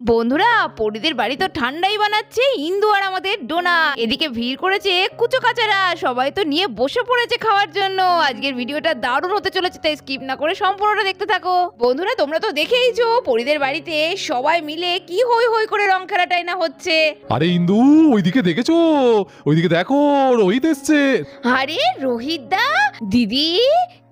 বন্ধুরা, পরিদের বাড়ি তো ঠান্ডাই বানাচ্ছে ইন্দু আর আমাদের ডোনা। এদিকে ভিড় করেছে কুচো কাচারা, সবাই তো নিয়ে বসে পড়েছে খাওয়ার জন্য। আজকের ভিডিওটা দারুণ হতে চলেছে, তাই স্কিপ না করে সম্পূর্ণটা দেখতে থাকো। বন্ধুরা, তোমরা তো দেখেইছো পরিদের বাড়িতে সবাই মিলে কি হই হই করে রং খেলাটাই না হচ্ছে। আরে ইন্দু, ওইদিকে দেখেছো? ওইদিকে দেখো, রোহিত এসছে। আরে রোহিত দা, দিদি,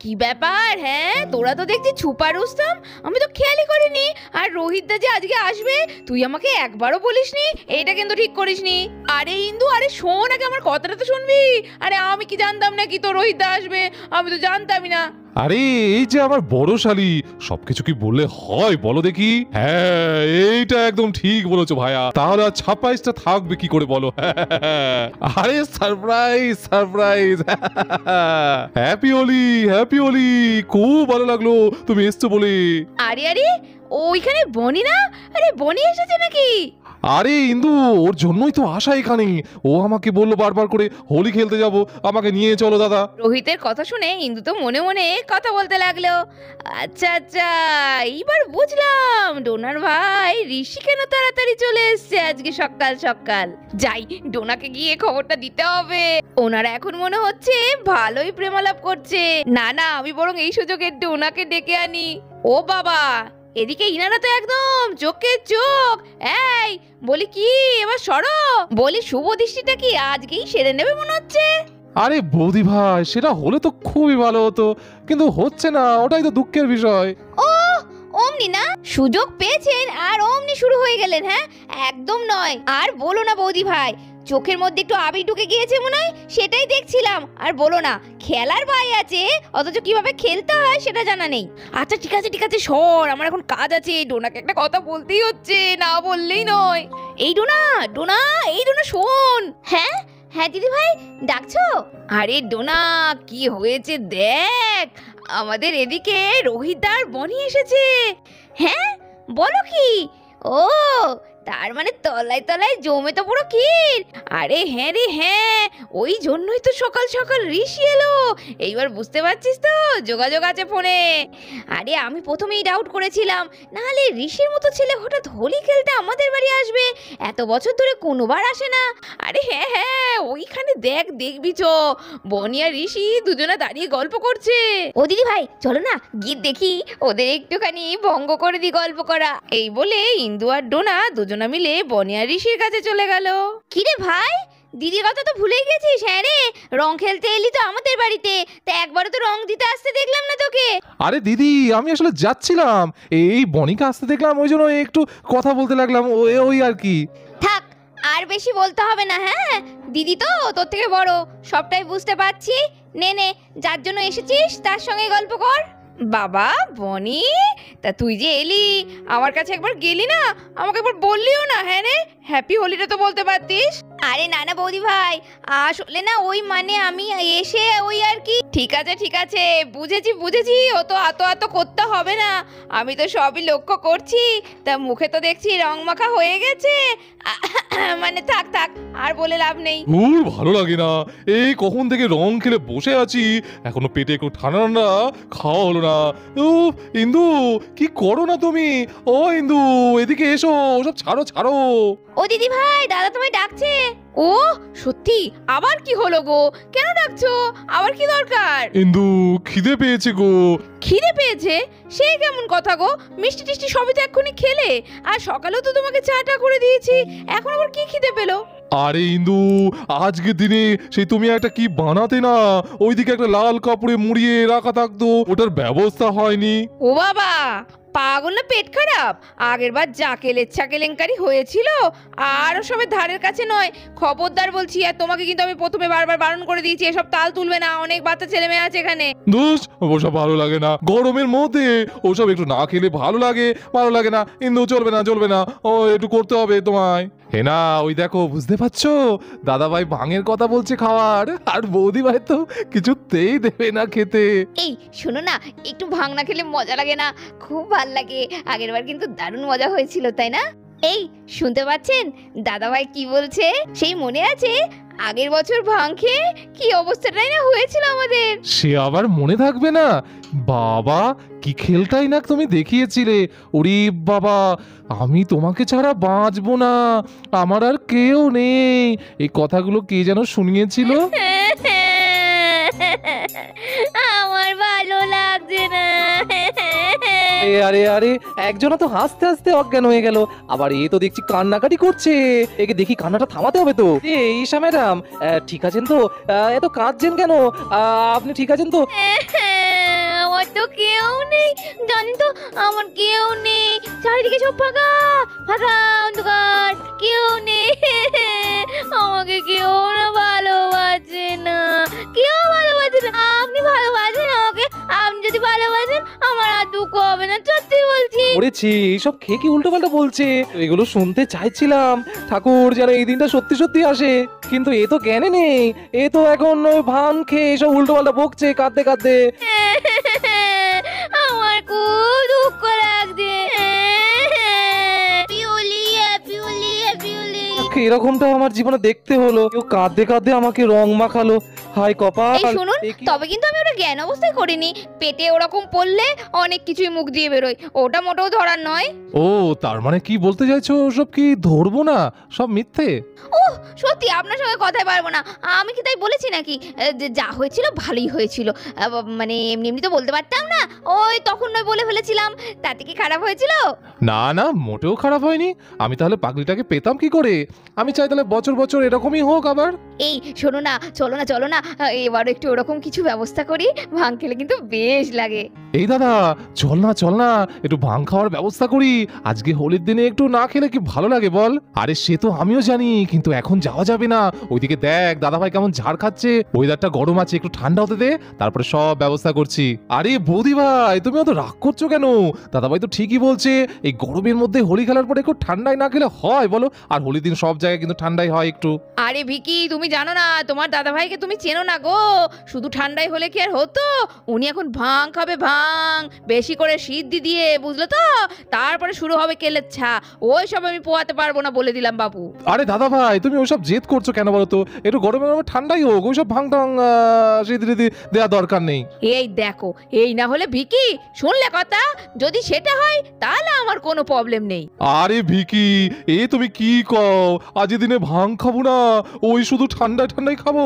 কি ব্যাপার? হ্যাঁ, তোরা তো দেখছি ছুপা রুস্তম, আমি তো খেয়ালই করিনি। আর রোহিত দা যে আজকে আসবে তুই আমাকে একবারও বলিসনি, এটা কিন্তু ঠিক করিসনি। আরে ইন্দু, আরে শোন আগে আমার কথাটা তো শুনবি। আরে আমি কি জানতাম নাকি তো রোহিত দা আসবে? আমি তো জানতামই না। আরে এই যে আমার বড় শালি, সবকিছু কি বললে হয় বলো দেখি? হ্যাঁ, এইটা একদম ঠিক বলেছো ভাইয়া। তাহলে আর সারপ্রাইজটা থাকবে কি করে বলো? আরে surprise surprise. Happy Holi, happy Holi. খুব ভালো লাগলো তুমি এসছো বলে। আরে আরে, ওইখানে বনি না? আরে বনি এসেছে নাকি? আরে ইন্দু, ওর জন্যই তো আসা এখানে। ও আমাকে বললো বারবার করে হোলি খেলতে যাব, আমাকে নিয়ে চলো দাদা। রোহিতের কথা শুনে ইন্দু তো মনে মনে কথা বলতে লাগলো। আচ্ছা আচ্ছা, এইবার বুঝলাম ডোনার ভাই ঋষি কেন তাড়াতাড়ি চলে এসছে আজকে সকাল সকাল। যাই, ডোনাকে গিয়ে খবরটা দিতে হবে। ওনারা এখন মনে হচ্ছে ভালোই প্রেমালাপ করছে। না না, আমি বরং এই সুযোগে ডোনাকে ডেকে আনি। ও বাবা, এদিকে ইনারা তো একদম চোখে চোখ। এই বলি কি, এবার সরো। বলি শুভ দৃষ্টিটা কি আজকেই সেরে নেবে মনে হচ্ছে? আরে বৌদি ভাই, সেটা হলে তো খুবই ভালো হতো, কিন্তু হচ্ছে না, ওটাই তো দুঃখের বিষয়। ও অমনি না, সুযোগ পেয়েছেন আর অমনি শুরু হয়ে গেলেন? হ্যাঁ, একদম নয়। আর বলো না বৌদি ভাই, চোখের মধ্যে একটু আবির ঢুকে গিয়েছে মনে হয়, সেটাই দেখছিলাম। আর বলো না, খেলার ভাই আছে অথচ কিভাবে খেলতে হয় সেটা জানা নেই। আচ্ছা ঠিক আছে ঠিক আছে, সর, আমার এখন কাজ আছে। ডোনাকে একটা কথা বলতেই হচ্ছে, না বললেই নয়। এই ডোনা, ডোনা, এই ডোনা শোন। হ্যাঁ হ্যাঁ দিদি ভাই, ডাকছো? আরে ডোনা, কি হয়েছে দেখ, আমাদের এদিকে রোহিত আর বনি এসেছে। হ্যাঁ বলো কি? ও, তার মানে তলায় তলায় জমে তো পুরো ক্ষীর। আরে হ্যাঁ রে হ্যাঁ, ওই জন্যই তো সকাল সকাল ঋষি এলো। এইবার বুঝতে পারছিস তো, যোগাযোগ আছে ফোনে। আরে আমি প্রথমেই ডাউট করেছিলাম, নাহলে ঋষির মতো ছেলে হঠাৎ হোলি খেলতে আমাদের বাড়ি আসবে? এত বছর ধরে কোনোবার আসে না। আরে হ্যাঁ হ্যাঁ, ওইখানে দেখ, দেখবি চ, বনি আর ঋষি দুজনে দাঁড়িয়ে গল্প করছে। ও দিদি ভাই চলো না গিয়ে দেখি, ওদের একটুখানি ভঙ্গ করে দি গল্প করা। এই বলে ইন্দু আর ডোনা দুজনা মিলে বনি আর ঋষির কাছে চলে গেল। কিরে ভাই, দিদির কথা তো ভুলেই গেছিস? হ্যাঁ রে, রং খেলতে এলি তো আমাদের বাড়িতে, তা একবারও তো রং দিতে আসতে দেখলাম না তোকে। আরে দিদি, আমি আসলে যাচ্ছিলাম, এই বনিকে আসতে দেখলাম, ওই জন্য একটু কথা বলতে লাগলাম, ওই আর কি। থাক, আর বেশি বলতে হবে না। হ্যাঁ, দিদি তো তোর থেকে বড়, সবটাই বুঝতে পারছি। নে নে, যার জন্য এসেছিস তার সঙ্গে গল্প কর। বাবা বনি, তা তুই যে এলি, আমার কাছে একবার গেলি না, আমাকে একবার বললিও না। হ্যাঁ রে, হ্যাপি হোলিটা তো বলতে পারতিস। আরে না না বৌদি ভাই, আসলে না ওই মানে আমি এসে ওই আর কি। ঠিক আছে ঠিক আছে, বুঝেছি বুঝেছি, ও তো এত করতে হবে না, আমি তো সবই লক্ষ্য করছি। তা মুখে তো দেখছি রং মাখা হয়ে গেছে। মানে থাক থাক, আর বলে লাভ নেই। ভালো লাগে না, এই কখন থেকে রং খেলে বসে আছি, এখনো পেটে একটু ঠান্ডা ঠান্ডা খাওয়া হলো না। ইন্দু, কি করো না তুমি? ও ইন্দু, এদিকে এসো, ওসব ছাড়ো ছাড়ো। ও দিদি ভাই, দাদা তোমায় ডাকছে। ও সত্যি, আবার কি হলো গো? কেন ডাকছো? আবার কি দরকার? ইন্দু, খিদে পেয়েছে গো। খিদে পেয়েছে? সে কেমন কথা গো? মিষ্টি টিষ্টি সবই তো এক্ষুনি খেলে, আর সকালেও তো তোমাকে চাটা করে দিয়েছি, এখন আবার কি খিদে পেলো? আরে ইন্দু, আজকের দিনে সেই তুমি একটা কি বানাতে না, ওইদিকে একটা লাল কাপড়ে মুড়িয়ে রাখা থাকতো, ওটার ব্যবস্থা হয়নি। ও বাবা, পাগল না পেট খারাপ? আগের বার যা কেলেচ্ছা কেলেঙ্কারি হয়েছিল, আর সবের ধারের কাছে নয়। খবরদার বলছি, আর তোমাকে কিন্তু আমি প্রথমে বারবার বারণ করে দিয়েছি, এসব তাল তুলবে না, অনেক বাচ্চা ছেলে মেয়ে আছে এখানে। দোষ, ওসব ভালো লাগে না, গরমের মধ্যে ওসব একটু না খেলে ভালো লাগে না। ইন্দু, চলবে না চলবে না, ও একটু করতে হবে তোমায়। হে না, ওই দেখো, বুঝতে পারছো, দাদা ভাই ভাঙের কথা বলছে খাওয়ার, আর বৌদি ভাই তো কিছুতেই দেবে না খেতে। এই শোনো না, একটু ভাং না খেলে মজা লাগে না? খুব ভাল লাগে, আগের বার কিন্তু দারুণ মজা হয়েছিল, তাই না? এই শুনতে পাচ্ছেন দাদা ভাই কি বলছে? সেই মনে আছে আগের বছর ভাং খেয়ে কি অবস্থাটাই না হয়েছিল আমাদের? সে আবার মনে থাকবে না? বাবা, কি খেলটাই না তুমি দেখিয়েছিলে, ওরে বাবা, আমি তোমাকে ছাড়া বাঁচবো না, আমার আর কেউ নেই। এই কথাগুলো কে যেন শুনিয়েছিল? আমার ভালো লাগছে না। আরে আরে একজনা তো হাসতে হাসতে অজ্ঞান হয়ে গেল, আবার এ তো দেখছি কান্নাকাটি করছে। একে দেখি কান্নাটা থামাতে হবে তো। ঈশা ম্যাডাম, ঠিক আছেন তো? এত কাঁদছেন কেন? আপনি ঠিক আছেন তো? আমার তো কেউ নেই, জানি তো আমার কেউ নেই। চারিদিকে সব ফাঁকা ফাঁকা অন্ধকার, কেউ নেই। আমাকে কেউ না ভালোবাসে না, কেউ ভালোবাসে না। আপনি ভালোবাসেন আমাকে? আপনি যদি ভালোবাসেন আমার আর দুঃখ হবে না, সত্যি বলছি। করেছি এইসব খেয়ে কি উল্টো পাল্টা বলছে। এগুলো শুনতে চাইছিলাম, ঠাকুর যেন এই দিনটা সত্যি সত্যি আসে। কিন্তু এ তো জ্ঞানে নেই, এ তো এখন ওই ভান খেয়ে এসব উল্টো পাল্টা বকছে কাঁদতে কাঁদতে। আমার খুব দুঃখ লাগছে। পিউলি পিউলি পিউলি। এরকমটা আমার জীবনে দেখতে হলো, কেউ কাঁদতে কাঁদতে আমাকে রং মাখালো। হাই কপাল। এই শুনুন, এ কি? তবে কিন্তু আমি ওটা জ্ঞান অবস্থায় করিনি। পেটে ওরকম পড়লে অনেক কিছুই মুখ দিয়ে বেরোয়, ওটা মোটেও ধরার নয়। ও, তার মানে কি বলতে চাইছো? ওসব কি ধরবো না, সব মিথ্যে? সত্যি আপনার সঙ্গে কথাই পারবো না। আমি কি তাই বলেছি নাকি? যে যা হয়েছিল ভালোই হয়েছিল। মানে এমনি এমনি তো বলতে পারতাম না, ওই তখন নয় বলে ফেলেছিলাম। তাতে কি খারাপ হয়েছিল? না না, মোটেও খারাপ হয়নি। আমি তাহলে পাগলিটাকে পেতাম কি করে? আমি চাই তাহলে বছর বছর এরকমই হোক আবার। এই শোনো না, চলো না, এবার একটু ওরকম কিছু ব্যবস্থা করি। ভাঙ খেলে কিন্তু বেশ লাগে। এই দাদা, চল না একটু ভাং খাওয়ার ব্যবস্থা করি। আজকে হোলির দিনে একটু না খেলে কি ভালো লাগে বল? আরে সে তো আমিও জানি, কিন্তু এখন যাওয়া যাবে না। ওইদিকে দেখ দাদা ভাই কেমন ঝাড় খাচ্ছে। ওয়েদারটা গরম আছে, একটু ঠান্ডা হতে দে, তারপরে সব ব্যবস্থা করছি। আরে বৌদি ভাই, তুমি অত রাগ করছো কেন? দাদা ভাই তো ঠিকই বলছে, এই গরমের মধ্যে হোলি খেলার পরে একটু ঠান্ডায় না খেলে হয় বলো? আর হোলির দিন সব জায়গায় কিন্তু ঠান্ডাই হয় একটু। আরে ভিকি, তুমি জানো না, তোমার দাদা ভাইকে তুমি চেনো না গো। শুধু ঠান্ডায় হলে কি আর হতো? উনি এখন ভাং খাবে, ভাং বেশি করে সিদ্ধি দিয়ে, বুঝলো তো? তারপরে শুরু হবে কেলেচ্ছা। ওই সব আমি পোয়াতে পারবো না, বলে দিলাম বাবু। আরে দাদা ভাই, তুমি ওইসব জেদ করছো কেন বলো তো? একটু গরমে গরমে ঠান্ডাই হোক, ওইসব ভাং টাং সিদ্ধি দেওয়া দরকার নেই। এই দেখো, এই না হলে ভিকি, শুনলে কথা? যদি সেটা হয় তাহলে আমার কোনো প্রবলেম নেই। আরে ভিকি, এ তুমি কি কও? আজ দিনে ভাং খাবো না, ওই শুধু ঠান্ডায় খাবো।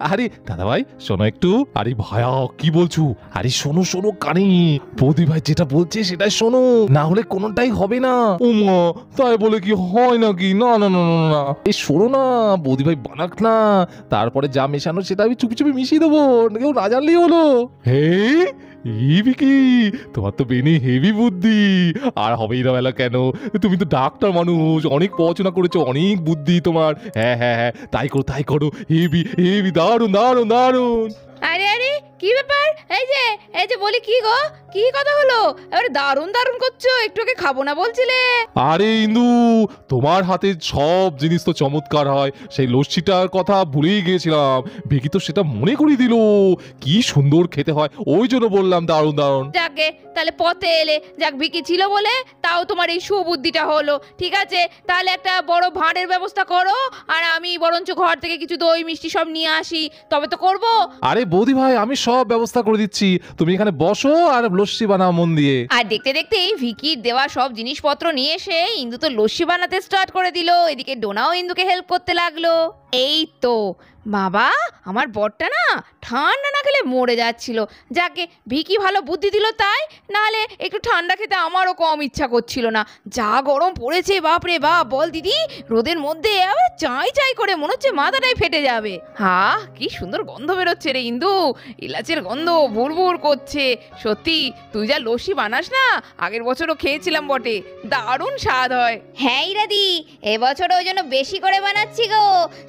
আরে দাদা ভাই শোনো একটু। আরে ভাইয়া কি বলছো? আরে শোনো কানে, বৌদি ভাই যেটা বলছে সেটাই শোনো, না হলে কোনোটাই হবে না। ওমা, তাই বলে কি হয় নাকি? না না না না না, এই শোনো না, বৌদি ভাই বানাক না, তারপরে যা মেশানো সেটা আমি চুপি চুপি মিশিয়ে দেবো, কেউ না জানলেই হলো। হে এই ভিকি, তোমার তো বেনি হেভি বুদ্ধি। আর হবেই না বেলা কেন? তুমি তো ডাক্তার মানুষ, অনেক পড়াশোনা করেছো, অনেক বুদ্ধি তোমার। হ্যাঁ, তাই করো। হেভি দারুন। আরে কি ব্যাপার? এই যে বলি, কি গো, কি কথা হলো? এবারে দারুণ করছো, একটু আগে খাবো না বলছিলে। আরে ইন্দু, তোমার হাতে সব জিনিস তো চমৎকার হয়। সেই লস্যিটার কথা ভুলেই গিয়েছিলাম, ভিকি তো সেটা মনে করিয়ে দিল। কি সুন্দর খেতে হয়, ওই জন্য বললাম দারুণ। যাকে তাহলে পথে এলে, যাক ভিকি ছিল বলে তাও তোমার এই সুবুদ্ধিটা হলো। ঠিক আছে, তাহলে একটা বড় ভাঁড়ের ব্যবস্থা করো, আর আমি বরঞ্চ ঘর থেকে কিছু দই মিষ্টি সব নিয়ে আসি, তবে তো করবো। আরে বৌদি ভাই, আমি সব ব্যবস্থা করে দিচ্ছি, তুমি এখানে বসো আর লস্যি বানাও মন দিয়ে। আর দেখতে দেখতে এই ভিকির দেওয়া সব জিনিসপত্র নিয়ে এসে ইন্দু তো লস্যি বানাতে স্টার্ট করে দিল। এদিকে ডোনাও ইন্দুকে হেল্প করতে লাগলো। এই তো বাবা, আমার বরটা না ঠান্ডা না খেলে মরে যাচ্ছিল। যাকে ভিকি ভালো বুদ্ধি দিল তাই, নাহলে একটু ঠান্ডা খেতে আমারও কম ইচ্ছা করছিল না। যা গরম পড়েছে বাপরে বাপ, বল দিদি, রোদের মধ্যে আবার চাই করে মনে হচ্ছে মাথাটাই ফেটে যাবে। কি সুন্দর গন্ধ বেরোচ্ছে রে ইন্দু, এলাচের গন্ধ ভুরভুর করছে। সত্যি তুই যা লস্যি বানাস না, আগের বছরও খেয়েছিলাম বটে, দারুণ স্বাদ হয়। হ্যাঁ ইরাদি, এবছর ওই জন্য বেশি করে বানাচ্ছি গো,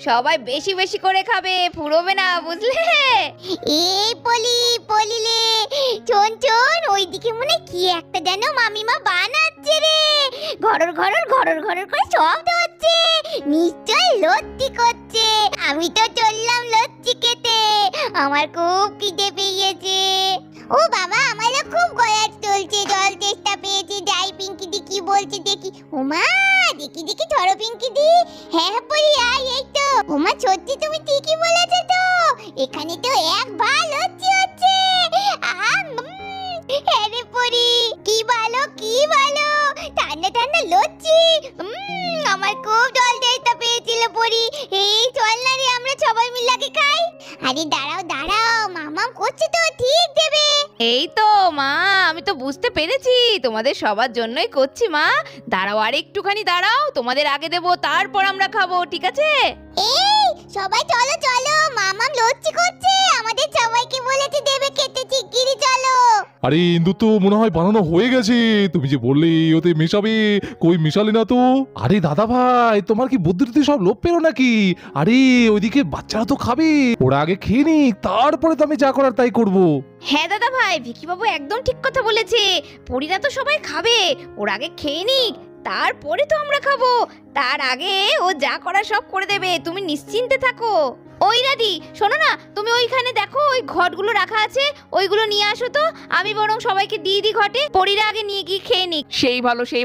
সবাই বেশি বেশি করে খাবে, ফুরোবে না, বুঝলে? এই পলিলে চোন ওইদিকে মনে কি একটা যেন মামিমা বানাচ্ছে রে। ঘরর করে শব্দ হচ্ছে, নিশ্চয় লস্যি করছে। আমি তো চললাম লস্যি খেতে, আমার খুব খিদে পেয়েছে। ও বাবা, আমারও খুব গলা চলছে, জল তেষ্টা পেয়েছে। যাই পিঙ্কি দি কি বলছে দেখি। ওমা, দেখি ধরো পিঙ্কি দি। হ্যাঁ পলি, আয়, এই তো। ওমা সত্যি তুমি ঠিকই বলেছো তো, এখানে তো এক ভাল লস্যি হচ্ছে। হ্যাঁ রে পরি, কি ভালো কি ভালো, ঠান্ডা ঠান্ডা লচ্ছি। আমার খুব জলদি ইচ্ছা পেয়েছিল পরি। এই চল না রে, আমরা সবাই মিলে আগে খাই। আরে দাঁড়াও দাঁড়াও, মামাম করছে তো, ঠিক দেবে। এই তো মা, আমি তো বুঝতে পেরেছি তোমাদের সবার জন্যই করছি মা। দাঁড়াও আর একটুখানি দাঁড়াও, তোমাদের আগে দেবো তারপর আমরা খাবো, ঠিক আছে? এই সবাই চলো চলো, মামাম লচ্ছি করছে, আমাদের সবাইকে বলেছে দেবে খেতে, শিগগিরই চলো। আরে ইন্দু তো মনে হয় বানানো হয়ে গেছে, তুমি যে বললে ওতে মেশাবে, কই মেশালে না তো। আরে দাদা ভাই, তোমার কি বুদ্ধিতে সব লোপ পেলো নাকি? আরে ওইদিকে বাচ্চারা তো খাবে, ওরা আগে খেয়ে নি, তারপরে তো আমি যা করার তাই করবো। হ্যাঁ দাদা ভাই, ভিকি বাবু একদম ঠিক কথা বলেছে। পরীরা তো সবাই খাবে, ওরা আগে খেয়ে নিক, তারপরে তো আমরা খাবো। তার আগে ও যা করার সব করে দেবে, তুমি নিশ্চিন্তে থাকো। ওই দাদি শোনো না, তুমি ওইখানে দেখো ওই ঘটগুলো রাখা আছে, ওইগুলো নিয়ে আসো তো। আমি বরং সবাইকে দিয়ে দিই ঘটে, পরীরা আগে নিয়ে গিয়ে খেয়ে নিক। সেই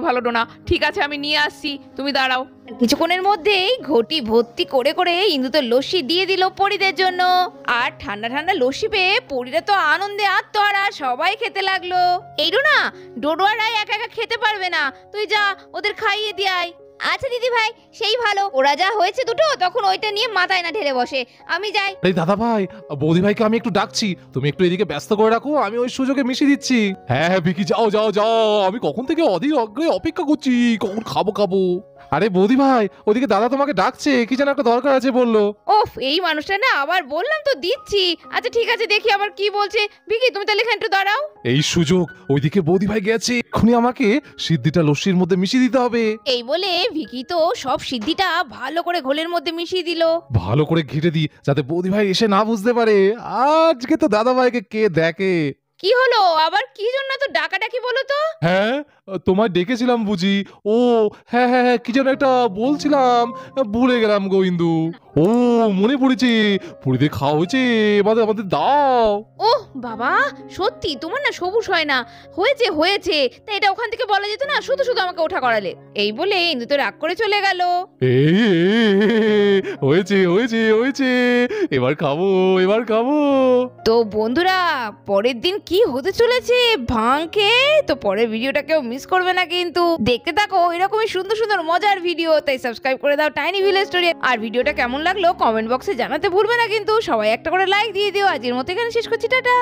ভালো ডোনা, ঠিক আছে আমি নিয়ে আসছি, তুমি দাঁড়াও। কিছুক্ষণের মধ্যেই ঘটি ভর্তি করে করে ইন্দু তো লস্যি দিয়ে দিল পরীদের জন্য। আর ঠান্ডা ঠান্ডা লস্যি পেয়ে পরীরা তো আনন্দে আত্মহারা, সবাই খেতে লাগলো। এই না, ডোডো আর রায় একা একা খেতে পারবে না, তুই যা ওদের খাইয়ে দিয়ে আয়। আচ্ছা দিদি ভাই, সেই ভালো, ওরা যা হয়েছে দুটো তখন ওইটা নিয়ে মাথায় না ঢেলে বসে, আমি যাই। আরে দাদা ভাই, বৌদি ভাইকে আমি একটু ডাকছি, তুমি একটু এদিকে ব্যস্ত করে রাখো, আমি ওই সুযোগে মিশিয়ে দিচ্ছি। হ্যাঁ হ্যাঁ ভিকি, যাও যাও যাও, আমি কখন থেকে অধীর অগ্রহে অপেক্ষা করছি, কখন খাবো খাবো। আরে বৌদি ভাই, ওদিকে দাদা তোমাকে ডাকছে, কি যেন একটা দরকার আছে বললো। ওফ, এই মানুষটা না, আবার বললাম তো দিচ্ছি। আচ্ছা ঠিক আছে, দেখি আবার কি বলছে। ভিকি তুমি তাহলে এখানে একটু দাঁড়াও। এই সুযোগ, ওইদিকে বৌদি ভাই গেছে, এক্ষুনি আমাকে সিদ্ধিটা লস্যির মধ্যে মিশিয়ে দিতে হবে। এই বলে ভিকি তো সব সিদ্ধিটা ভালো করে ঘোলের মধ্যে মিশিয়ে দিল। ভালো করে ঘেটে দিই, যাতে বৌদি ভাই এসে না বুঝতে পারে আজকে তো দাদা ভাইকে কে দেখে। কি হলো আবার, কি জন্য তো ডাকাডাকি বলো তো? হ্যাঁ, তোমায় ডেকেছিলাম বুঝি? ও হ্যাঁ হ্যাঁ হ্যাঁ, কি যেন একটা বলছিলাম, ভুলে গেলাম গো ইন্দু। ও মনে পড়েছে, পুরীতে খাওয়া হয়েছে, এবার আমাদের দাও। ওহ বাবা, সত্যি তোমার না সবুজ হয় না। হয়েছে হয়েছে, তা এটা ওখান থেকে বলা যেত না, শুধু শুধু আমাকে ওঠা করালে। এই বলে ইন্দু তো রাগ করে চলে গেল। হয়েছে হয়েছে হয়েছে, এবার খাবো এবার খাবো। তো বন্ধুরা, পরের দিন কি হতে চলেছে ভাং খেয়ে, তো পরের ভিডিওটা কেউ মিস করবে না কিন্তু। দেখতে থাকো এরকমই সুন্দর সুন্দর মজার ভিডিও, তাই সাবস্ক্রাইব করে দাও টাইনি ভিলেজ স্টোরি। আর ভিডিওটা কেমন লাগলো কমেন্ট বক্সে জানাতে ভুলবে না কিন্তু। সবাই একটা করে লাইক দিয়ে দিও। আজকের মতো এখানে শেষ করছি, টাটা।